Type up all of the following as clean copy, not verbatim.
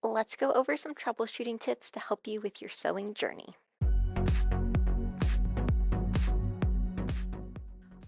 Let's go over some troubleshooting tips to help you with your sewing journey.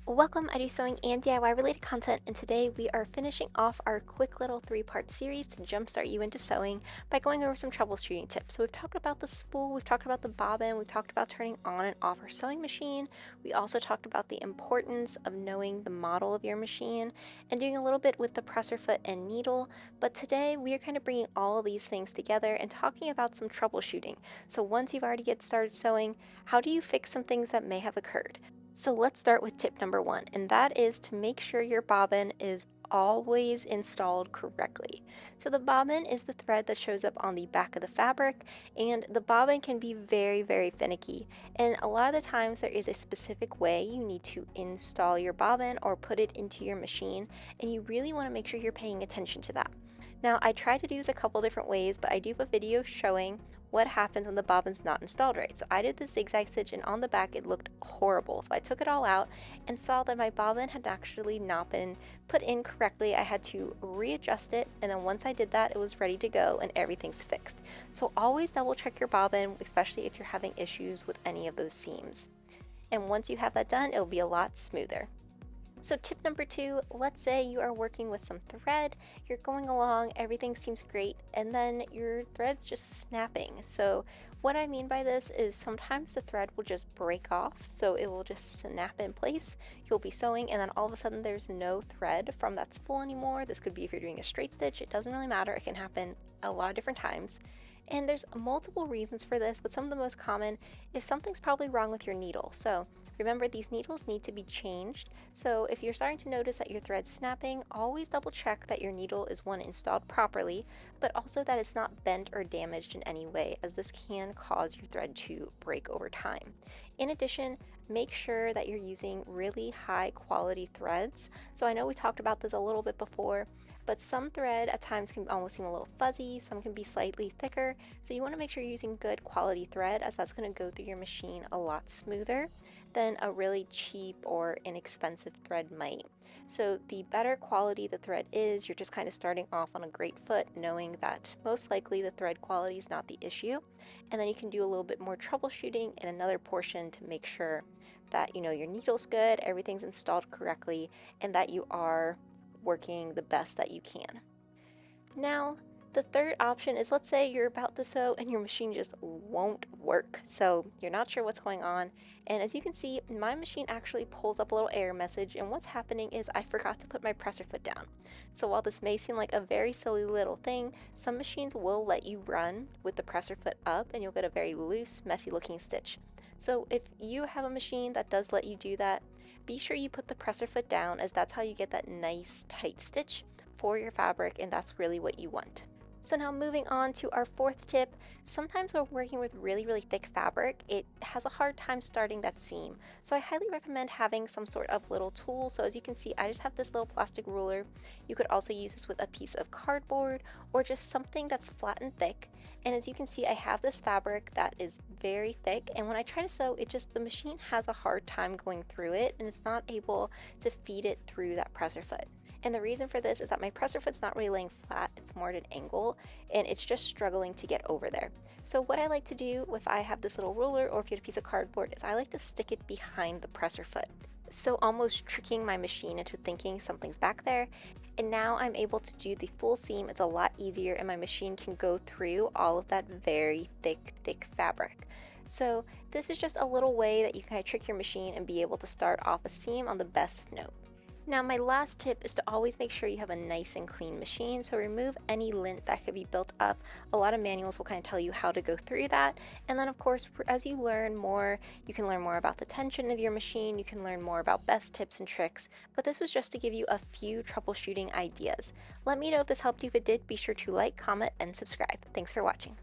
Welcome, I do sewing and DIY related content, and today we are finishing off our quick little 3-part series to jumpstart you into sewing by going over some troubleshooting tips. So we've talked about the spool, we've talked about the bobbin, we've talked about turning on and off our sewing machine. We also talked about the importance of knowing the model of your machine and doing a little bit with the presser foot and needle. But today we are kind of bringing all of these things together and talking about some troubleshooting. So once you've already get started sewing, how do you fix some things that may have occurred? So let's start with tip number one, and that is to make sure your bobbin is always installed correctly. So the bobbin is the thread that shows up on the back of the fabric, and the bobbin can be very finicky. And a lot of the times there is a specific way you need to install your bobbin or put it into your machine, and you really want to make sure you're paying attention to that. Now, I tried to do this a couple different ways, but I do have a video showing what happens when the bobbin's not installed right. So I did the zigzag stitch, and on the back it looked horrible. So I took it all out and saw that my bobbin had actually not been put in correctly. I had to readjust it, and then once I did that, it was ready to go and everything's fixed. So always double check your bobbin, especially if you're having issues with any of those seams. And once you have that done, it'll be a lot smoother. So tip number two, let's say you are working with some thread, you're going along, everything seems great, and then your thread's just snapping. So what I mean by this is sometimes the thread will just break off, so it will just snap in place. You'll be sewing and then all of a sudden there's no thread from that spool anymore. This could be if you're doing a straight stitch, it doesn't really matter, it can happen a lot of different times. And there's multiple reasons for this, but some of the most common is something's probably wrong with your needle. So remember, these needles need to be changed. So if you're starting to notice that your thread's snapping, always double check that your needle is one installed properly, but also that it's not bent or damaged in any way, as this can cause your thread to break over time. In addition, make sure that you're using really high quality threads. So I know we talked about this a little bit before, but some thread at times can almost seem a little fuzzy, some can be slightly thicker. So you want to make sure you're using good quality thread, as that's going to go through your machine a lot smoother than a really cheap or inexpensive thread might. So the better quality the thread is, you're just kind of starting off on a great foot, knowing that most likely the thread quality is not the issue. And then you can do a little bit more troubleshooting in another portion to make sure that your needle's good, everything's installed correctly, and that you are working the best that you can. Now, the third option is, let's say you're about to sew and your machine just won't work. So you're not sure what's going on. And as you can see, my machine actually pulls up a little error message, and what's happening is I forgot to put my presser foot down. So while this may seem like a very silly little thing, some machines will let you run with the presser foot up and you'll get a very loose, messy looking stitch. So if you have a machine that does let you do that, be sure you put the presser foot down, as that's how you get that nice tight stitch for your fabric, and that's really what you want. So now moving on to our fourth tip, sometimes when working with really thick fabric, it has a hard time starting that seam. So I highly recommend having some sort of little tool. So as you can see, I just have this little plastic ruler. You could also use this with a piece of cardboard or just something that's flat and thick. And as you can see, I have this fabric that is very thick, and when I try to sew, the machine has a hard time going through it, and it's not able to feed it through that presser foot. And the reason for this is that my presser foot's not really laying flat, it's more at an angle, and it's just struggling to get over there. So what I like to do if I have this little ruler, or if you have a piece of cardboard, is I like to stick it behind the presser foot. So almost tricking my machine into thinking something's back there. And now I'm able to do the full seam. It's a lot easier, and my machine can go through all of that very thick fabric. So this is just a little way that you can kind of trick your machine and be able to start off a seam on the best note. Now, my last tip is to always make sure you have a nice and clean machine, so remove any lint that could be built up. A lot of manuals will kind of tell you how to go through that, and then of course, as you learn more, you can learn more about the tension of your machine, you can learn more about best tips and tricks, but this was just to give you a few troubleshooting ideas. Let me know if this helped you. If it did, be sure to like, comment, and subscribe. Thanks for watching.